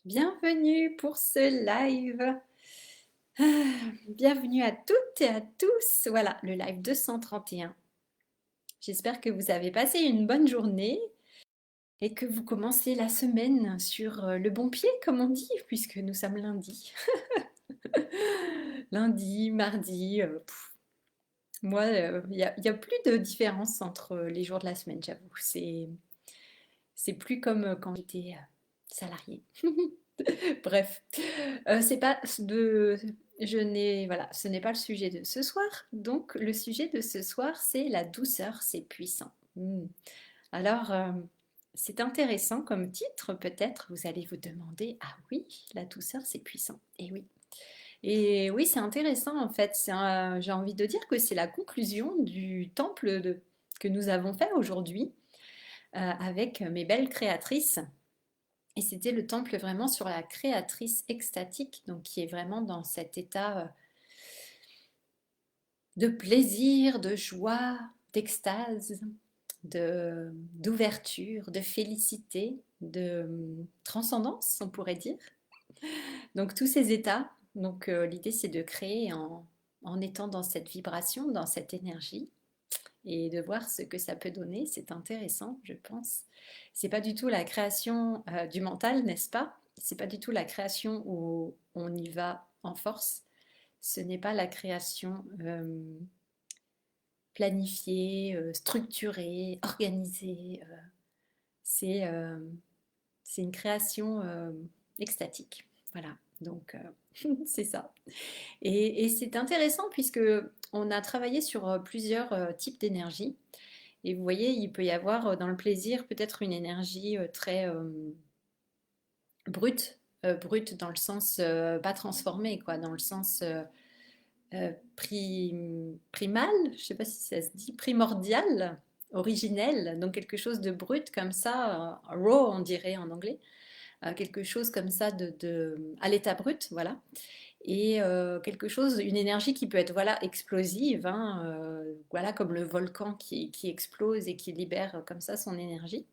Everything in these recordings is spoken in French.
Bienvenue pour ce live. Ah, bienvenue à toutes et à tous. Voilà, le live 231. J'espère que vous avez passé une bonne journée et que vous commencez la semaine sur le bon pied, comme on dit, puisque nous sommes lundi. Lundi, mardi. Moi, il y a plus de différence entre les jours de la semaine, j'avoue. C'est plus comme quand j'étais salariée. Bref, c'est pas de, je n'ai, voilà, ce n'est pas le sujet de ce soir. Donc, le sujet de ce soir, c'est la douceur, c'est puissant. Alors, c'est intéressant comme titre, peut-être. Vous allez vous demander, ah oui, la douceur, c'est puissant. Et oui. Et oui, c'est intéressant en fait. J'ai envie de dire que c'est la conclusion du que nous avons fait aujourd'hui avec mes belles créatrices. Et c'était le temple vraiment sur la créatrice extatique, donc qui est vraiment dans cet état de plaisir, de joie, d'extase, d'ouverture, de félicité, de transcendance, on pourrait dire. Donc tous ces états, donc l'idée c'est de créer en étant dans cette vibration, dans cette énergie, et de voir ce que ça peut donner. C'est intéressant, je pense. C'est pas du tout la création du mental, n'est-ce pas? C'est pas du tout la création où on y va en force. Ce n'est pas la création planifiée, structurée, organisée. C'est euh, c'est une création extatique. Voilà. Donc c'est ça. Et c'est intéressant puisque on a travaillé sur plusieurs types d'énergie. Et vous voyez, il peut y avoir dans le plaisir peut-être une énergie très brute, brute dans le sens pas transformée, quoi, dans le sens primal, je ne sais pas si ça se dit, primordial, originel, donc quelque chose de brut comme ça, raw on dirait en anglais, quelque chose comme ça à l'état brut, voilà. Et quelque chose, une énergie qui peut être voilà explosive, hein, voilà comme le volcan qui explose et qui libère comme ça son énergie.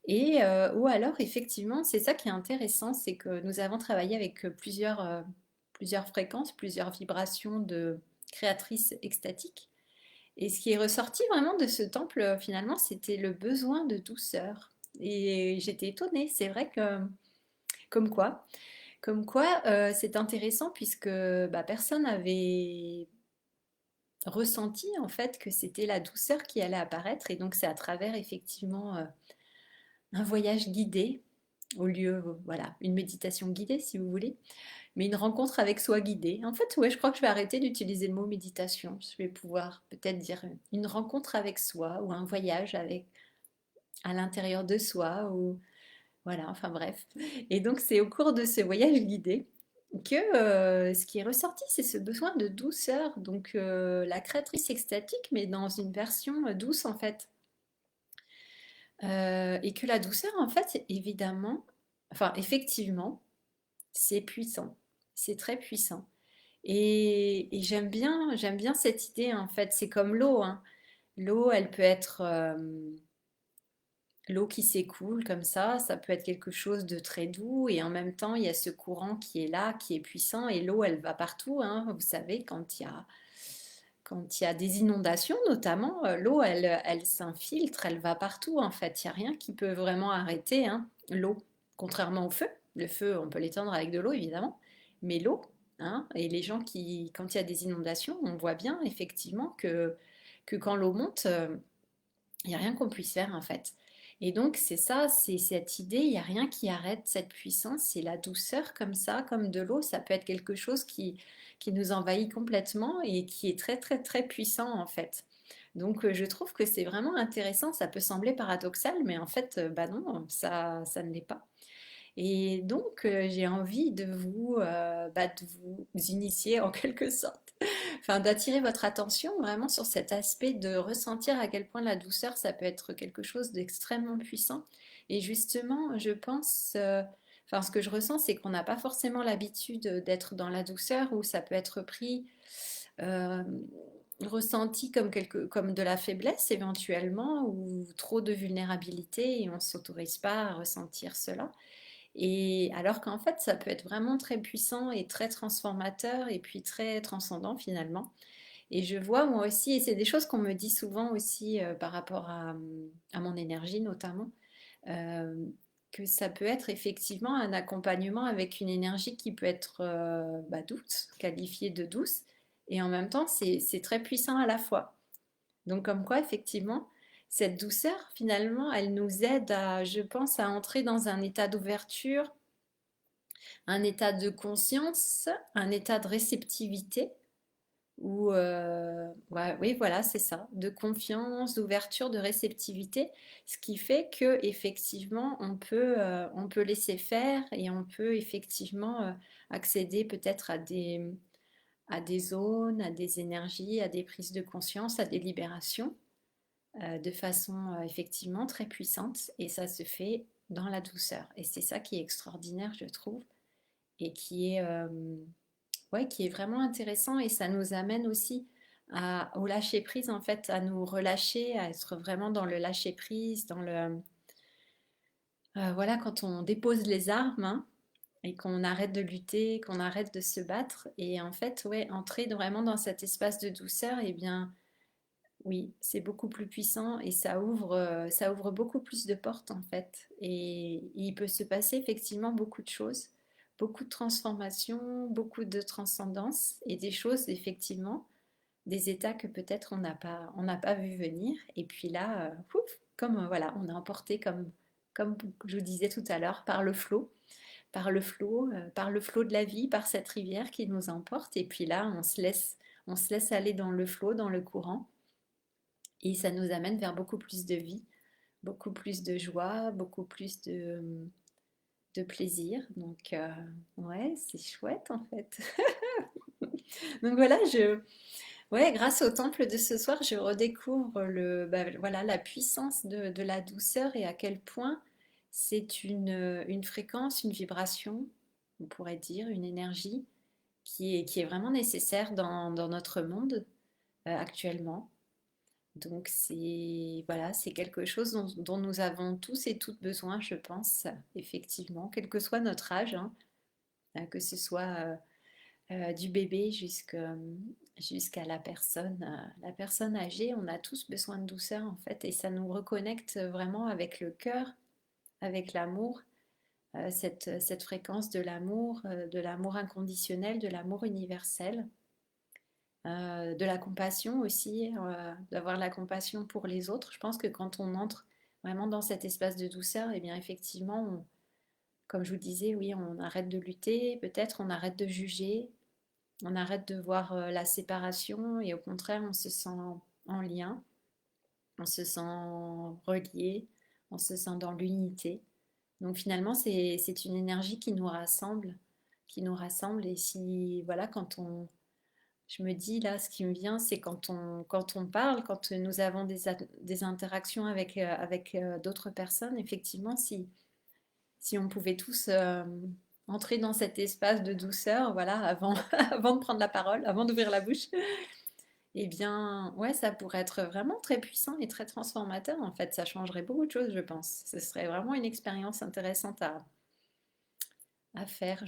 Et ou alors effectivement, c'est ça qui est intéressant, c'est que nous avons travaillé avec plusieurs fréquences, plusieurs vibrations de créatrices extatiques. Et ce qui est ressorti vraiment de ce temple, finalement, c'était le besoin de douceur. Et j'étais étonnée, c'est vrai que comme quoi, c'est intéressant puisque bah, personne n'avait ressenti en fait que c'était la douceur qui allait apparaître. Et donc c'est à travers effectivement un voyage guidé, au lieu, voilà, une méditation guidée si vous voulez, mais une rencontre avec soi guidée. En fait, ouais, je crois que je vais arrêter d'utiliser le mot méditation. Je vais pouvoir peut-être dire une rencontre avec soi ou un voyage avec à l'intérieur de soi ou voilà, enfin bref. Et donc c'est au cours de ce voyage guidé que ce qui est ressorti, c'est ce besoin de douceur. Donc la créatrice extatique, mais dans une version douce en fait. Et que la douceur, en fait, évidemment, enfin, effectivement, c'est puissant. C'est très puissant. Et j'aime bien cette idée, en fait. C'est comme l'eau, hein. L'eau, elle peut être l'eau qui s'écoule comme ça peut être quelque chose de très doux. Et en même temps, il y a ce courant qui est là, qui est puissant. Et l'eau, elle va partout, hein. Vous savez, quand il y a des inondations, notamment, l'eau, elle s'infiltre, elle va partout, en fait. Il n'y a rien qui peut vraiment arrêter hein, l'eau, contrairement au feu. Le feu, on peut l'éteindre avec de l'eau, évidemment, mais l'eau, hein, et les gens qui, quand il y a des inondations, on voit bien effectivement que quand l'eau monte, il n'y a rien qu'on puisse faire, en fait. Et donc, c'est ça, c'est cette idée, il n'y a rien qui arrête cette puissance, c'est la douceur comme ça, comme de l'eau, ça peut être quelque chose qui nous envahit complètement et qui est très très très puissant en fait. Donc je trouve que c'est vraiment intéressant, ça peut sembler paradoxal, mais en fait, bah non, ça ne l'est pas. Et donc j'ai envie de vous initier en quelque sorte, enfin d'attirer votre attention vraiment sur cet aspect de ressentir à quel point la douceur, ça peut être quelque chose d'extrêmement puissant. Et justement, je pense, enfin ce que je ressens, c'est qu'on n'a pas forcément l'habitude d'être dans la douceur où ça peut être pris, euh, ressenti comme de la faiblesse éventuellement ou trop de vulnérabilité et on ne s'autorise pas à ressentir cela. Et alors qu'en fait, ça peut être vraiment très puissant et très transformateur et puis très transcendant finalement. Et je vois moi aussi, et c'est des choses qu'on me dit souvent aussi par rapport à mon énergie notamment, euh, que ça peut être effectivement un accompagnement avec une énergie qui peut être douce, qualifiée de douce, et en même temps c'est très puissant à la fois. Donc comme quoi effectivement, cette douceur finalement, elle nous aide à, je pense, à entrer dans un état d'ouverture, un état de conscience, un état de réceptivité ou ouais, oui, voilà, c'est ça, de confiance, d'ouverture, de réceptivité, ce qui fait que effectivement on peut laisser faire et on peut effectivement accéder peut-être à des zones, à des énergies, à des prises de conscience, à des libérations de façon effectivement très puissante et ça se fait dans la douceur. Et c'est ça qui est extraordinaire, je trouve, et ouais, qui est vraiment intéressant et ça nous amène aussi au lâcher prise en fait, à nous relâcher, à être vraiment dans le lâcher prise, dans le voilà quand on dépose les armes hein, et qu'on arrête de lutter, qu'on arrête de se battre et en fait ouais entrer vraiment dans cet espace de douceur et bien oui c'est beaucoup plus puissant et ça ouvre beaucoup plus de portes en fait et il peut se passer effectivement beaucoup de choses. Beaucoup de transformations, beaucoup de transcendance et des choses effectivement des états que peut-être on n'a pas vu venir. Et puis là, ouf, comme voilà, on est emporté comme je vous disais tout à l'heure, par le flot de la vie, par cette rivière qui nous emporte. Et puis là, on se laisse aller dans le flot, dans le courant. Et ça nous amène vers beaucoup plus de vie, beaucoup plus de joie, beaucoup plus de plaisir. Donc, ouais, c'est chouette en fait. Donc voilà, ouais, grâce au temple de ce soir, je redécouvre voilà, la puissance de la douceur et à quel point c'est une fréquence, une vibration, on pourrait dire, une énergie qui est vraiment nécessaire dans notre monde actuellement. Donc c'est voilà, c'est quelque chose dont nous avons tous et toutes besoin, je pense, effectivement, quel que soit notre âge, hein, que ce soit du bébé jusqu'à la personne âgée. On a tous besoin de douceur en fait, et ça nous reconnecte vraiment avec le cœur, avec l'amour, cette fréquence de l'amour inconditionnel, de l'amour universel, de la compassion aussi, d'avoir la compassion pour les autres. Je pense que quand on entre vraiment dans cet espace de douceur, et bien effectivement, comme je vous disais, oui, on arrête de lutter, peut-être on arrête de juger, on arrête de voir la séparation et au contraire, on se sent en lien, on se sent relié, on se sent dans l'unité. Donc finalement, c'est une énergie qui nous rassemble. Et si, voilà, je me dis là, ce qui me vient, c'est quand on parle, quand nous avons des interactions avec d'autres personnes, effectivement, si on pouvait tous entrer dans cet espace de douceur, voilà, avant, avant de prendre la parole, avant d'ouvrir la bouche, eh bien, ouais, ça pourrait être vraiment très puissant et très transformateur. En fait, ça changerait beaucoup de choses, je pense. Ce serait vraiment une expérience intéressante à faire.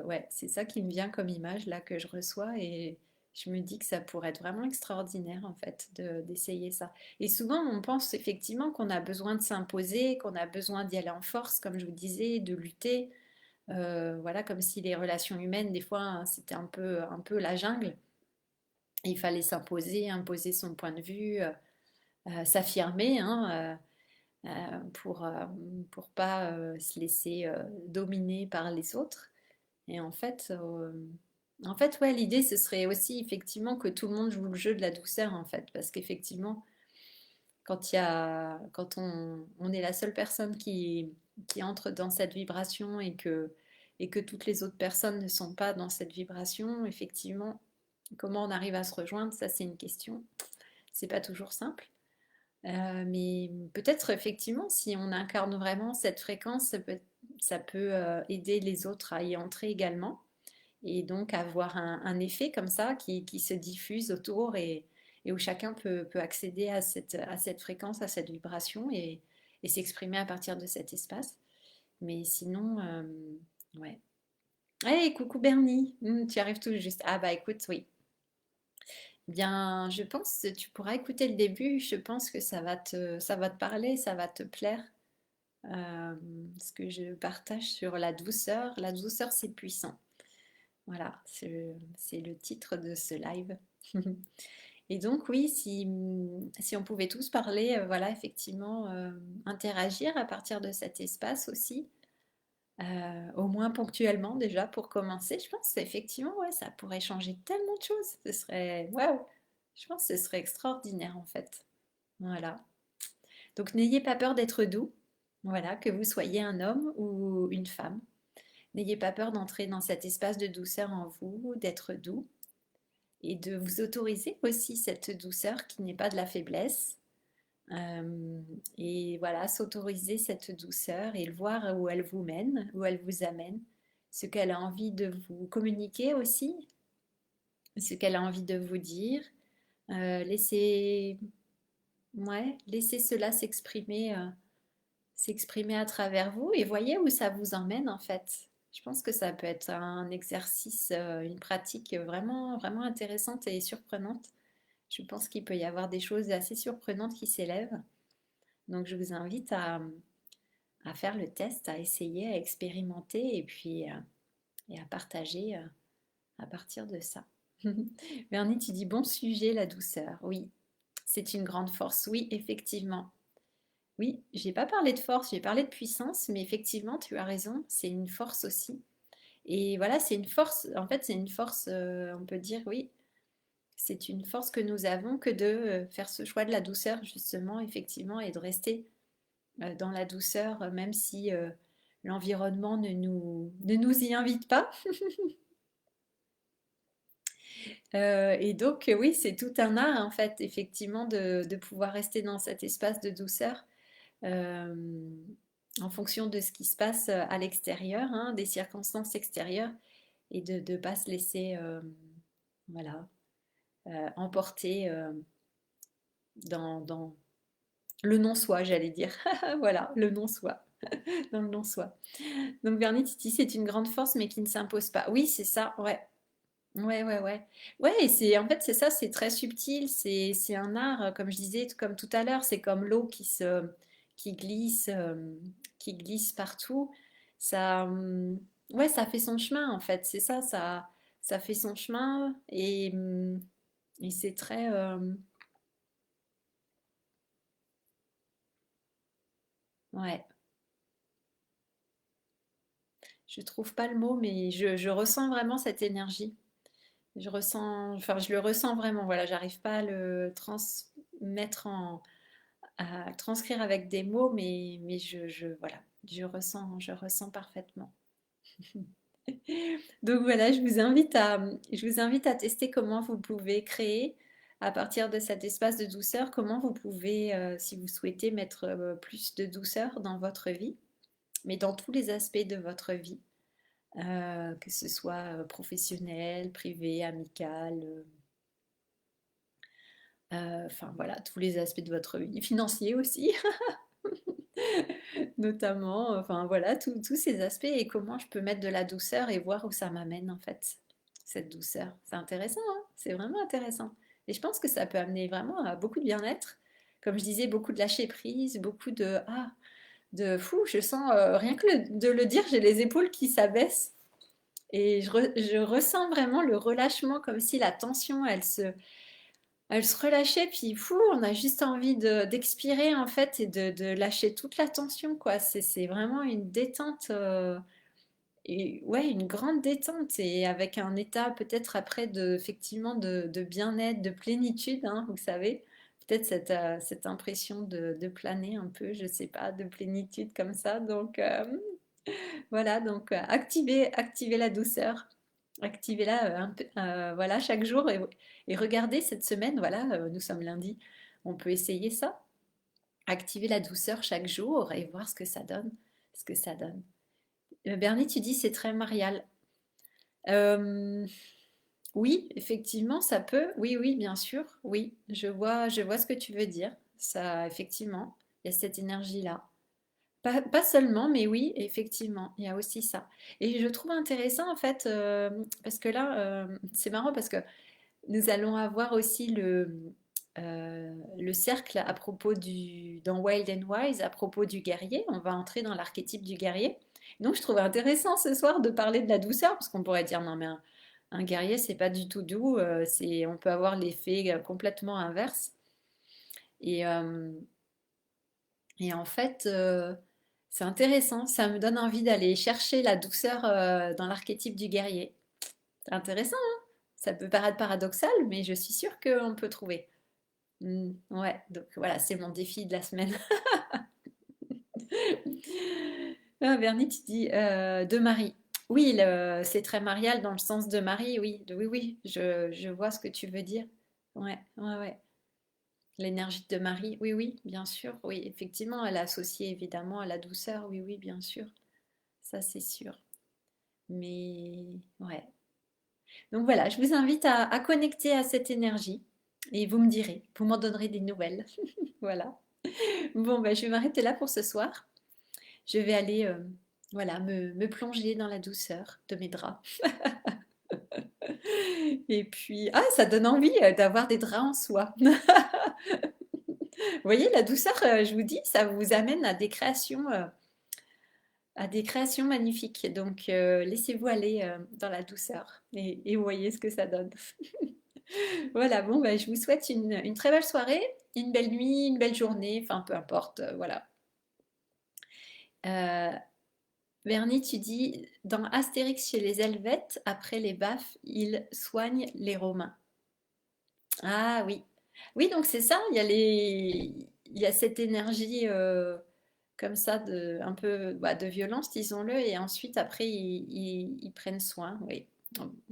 Ouais, c'est ça qui me vient comme image là que je reçois et je me dis que ça pourrait être vraiment extraordinaire en fait d'essayer ça. Et souvent, on pense effectivement qu'on a besoin de s'imposer, qu'on a besoin d'y aller en force, comme je vous disais, de lutter. Voilà, comme si les relations humaines, des fois, hein, c'était un peu la jungle. Il fallait s'imposer, imposer son point de vue, s'affirmer hein, pour pas se laisser dominer par les autres. Et en fait ouais, l'idée, ce serait aussi effectivement que tout le monde joue le jeu de la douceur, en fait, parce qu'effectivement, quand on est la seule personne qui entre dans cette vibration et que toutes les autres personnes ne sont pas dans cette vibration, effectivement, comment on arrive à se rejoindre, ça c'est une question. C'est pas toujours simple. Mais peut-être effectivement, si on incarne vraiment cette fréquence, ça peut aider les autres à y entrer également et donc avoir un effet comme ça qui se diffuse autour et où chacun peut accéder à cette fréquence, à cette vibration et s'exprimer à partir de cet espace. Mais sinon, ouais. Hey, coucou Bernie. Tu arrives tout juste. Ah bah écoute, oui. Bien, je pense que tu pourras écouter le début. Je pense que ça va te parler, ça va te plaire. Ce que je partage sur la douceur. La douceur, c'est puissant. Voilà, c'est le titre de ce live. Et donc oui, si on pouvait tous parler, voilà, effectivement, interagir à partir de cet espace aussi, au moins ponctuellement déjà pour commencer, je pense effectivement, ouais, ça pourrait changer tellement de choses. Ce serait, waouh, je pense que ce serait extraordinaire en fait. Voilà. Donc n'ayez pas peur d'être doux. Voilà, que vous soyez un homme ou une femme. N'ayez pas peur d'entrer dans cet espace de douceur en vous, d'être doux et de vous autoriser aussi cette douceur qui n'est pas de la faiblesse. Et voilà, s'autoriser cette douceur et le voir où elle vous mène, où elle vous amène, ce qu'elle a envie de vous communiquer aussi, ce qu'elle a envie de vous dire. Laissez, ouais, laissez cela s'exprimer, s'exprimer à travers vous et voyez où ça vous emmène en fait. Je pense que ça peut être un exercice, une pratique vraiment, vraiment intéressante et surprenante. Je pense qu'il peut y avoir des choses assez surprenantes qui s'élèvent. Donc je vous invite à faire le test, à essayer, à expérimenter et puis et à partager à partir de ça. Bernie, tu dis bon sujet, la douceur. Oui, c'est une grande force. Oui, effectivement. Oui, j'ai pas parlé de force, j'ai parlé de puissance, mais effectivement, tu as raison, c'est une force aussi. Et voilà, c'est une force, en fait, c'est une force, on peut dire, oui, c'est une force que nous avons que de faire ce choix de la douceur, justement, effectivement, et de rester dans la douceur, même si l'environnement ne nous y invite pas. Et donc, oui, c'est tout un art, en fait, effectivement, de pouvoir rester dans cet espace de douceur euh, en fonction de ce qui se passe à l'extérieur, hein, des circonstances extérieures, et de ne pas se laisser voilà, emporter dans le non-soi, j'allais dire. Voilà, le non-soi, dans le non-soi. Donc Bernie Titi, c'est une grande force, mais qui ne s'impose pas. Oui, c'est ça, ouais. Ouais, ouais, ouais. Ouais, et c'est en fait c'est ça, c'est très subtil, c'est un art, comme je disais, comme tout à l'heure, c'est comme l'eau qui glisse, qui glisse partout. Ça, ouais, ça fait son chemin en fait, c'est ça, ça fait son chemin et c'est très, ouais, je trouve pas le mot, mais je ressens vraiment cette énergie. Je ressens, enfin, je le ressens vraiment. Voilà, j'arrive pas à le transmettre à transcrire avec des mots, mais voilà, je ressens parfaitement. Donc voilà, je vous invite à tester comment vous pouvez créer à partir de cet espace de douceur, comment vous pouvez, si vous souhaitez, mettre plus de douceur dans votre vie, mais dans tous les aspects de votre vie, que ce soit professionnel, privé, amical, enfin voilà, tous les aspects de votre vie, financier aussi. Notamment, enfin voilà, tous ces aspects et comment je peux mettre de la douceur et voir où ça m'amène en fait, cette douceur. C'est intéressant, hein, c'est vraiment intéressant. Et je pense que ça peut amener vraiment à beaucoup de bien-être. Comme je disais, beaucoup de lâcher prise, beaucoup de de fou, je sens rien que de le dire, j'ai les épaules qui s'abaissent et je ressens vraiment le relâchement comme si la tension, elle se relâchait, puis fou, on a juste envie d'expirer en fait et de lâcher toute la tension, quoi. C'est vraiment une détente, et ouais, une grande détente et avec un état peut-être après effectivement de bien-être, de plénitude, hein, vous savez. Peut-être cette impression de planer un peu, je sais pas, de plénitude comme ça. Donc voilà, donc activez la douceur. Activez-la un peu, voilà, chaque jour et regardez cette semaine, voilà, nous sommes lundi, on peut essayer ça, activer la douceur chaque jour et voir ce que ça donne, ce que ça donne. Bernie, tu dis c'est très marial. Euh, oui, effectivement, ça peut. Oui, oui, bien sûr. Oui, je vois ce que tu veux dire. Ça, effectivement, il y a cette énergie-là. Pas seulement, mais oui, effectivement, il y a aussi ça. Et je trouve intéressant en fait, parce que là, c'est marrant parce que nous allons avoir aussi le cercle à propos dans Wild and Wise, à propos du guerrier. On va entrer dans l'archétype du guerrier. Donc je trouve intéressant ce soir de parler de la douceur, parce qu'on pourrait dire non mais un guerrier c'est pas du tout doux, on peut avoir l'effet complètement inverse. Et, euh, et en fait, c'est intéressant, ça me donne envie d'aller chercher la douceur dans l'archétype du guerrier. C'est intéressant, hein. Ça peut paraître paradoxal, mais je suis sûre qu'on peut trouver. Ouais, donc voilà, c'est mon défi de la semaine. Ah, Bernie, tu dis de Marie. Oui, c'est très marial dans le sens de Marie, oui, oui, oui, je vois ce que tu veux dire. Ouais, ouais, ouais. L'énergie de Marie, oui, oui, bien sûr, oui, effectivement, elle est associée évidemment à la douceur, oui, oui, bien sûr, ça c'est sûr. Mais ouais. Donc voilà, je vous invite à connecter à cette énergie et vous me direz, vous m'en donnerez des nouvelles. Voilà. Bon, ben, je vais m'arrêter là pour ce soir. Je vais aller voilà, me plonger dans la douceur de mes draps. Et puis, ah, ça donne envie d'avoir des draps en soie. Vous voyez, la douceur, je vous dis, ça vous amène à des créations magnifiques. Donc, laissez-vous aller dans la douceur et voyez ce que ça donne. Voilà, bon, bah, je vous souhaite une très belle soirée, une belle nuit, une belle journée, enfin peu importe, voilà. Euh, Bernie, tu dis, dans Astérix chez les Helvètes, après les baffes, ils soignent les Romains. Ah oui. Oui, donc c'est ça, il y a cette énergie comme ça, un peu bah, de violence, disons-le, et ensuite, après, ils prennent soin, oui.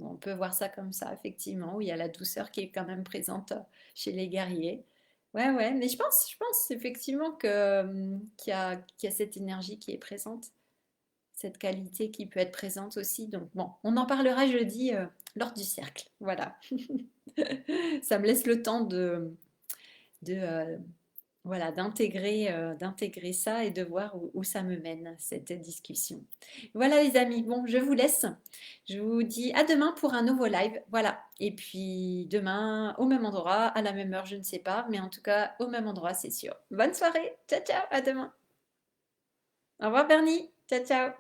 On peut voir ça comme ça, effectivement, où il y a la douceur qui est quand même présente chez les guerriers. Ouais, ouais, mais je pense effectivement qu'il y a cette énergie qui est présente, cette qualité qui peut être présente aussi. Donc bon, on en parlera jeudi lors du cercle. Voilà. Ça me laisse le temps de, voilà, d'intégrer ça et de voir où ça me mène, cette discussion. Voilà les amis, bon, je vous laisse. Je vous dis à demain pour un nouveau live. Voilà. Et puis demain, au même endroit, à la même heure, je ne sais pas, mais en tout cas, au même endroit, c'est sûr. Bonne soirée. Ciao, ciao. À demain. Au revoir Bernie. Ciao, ciao.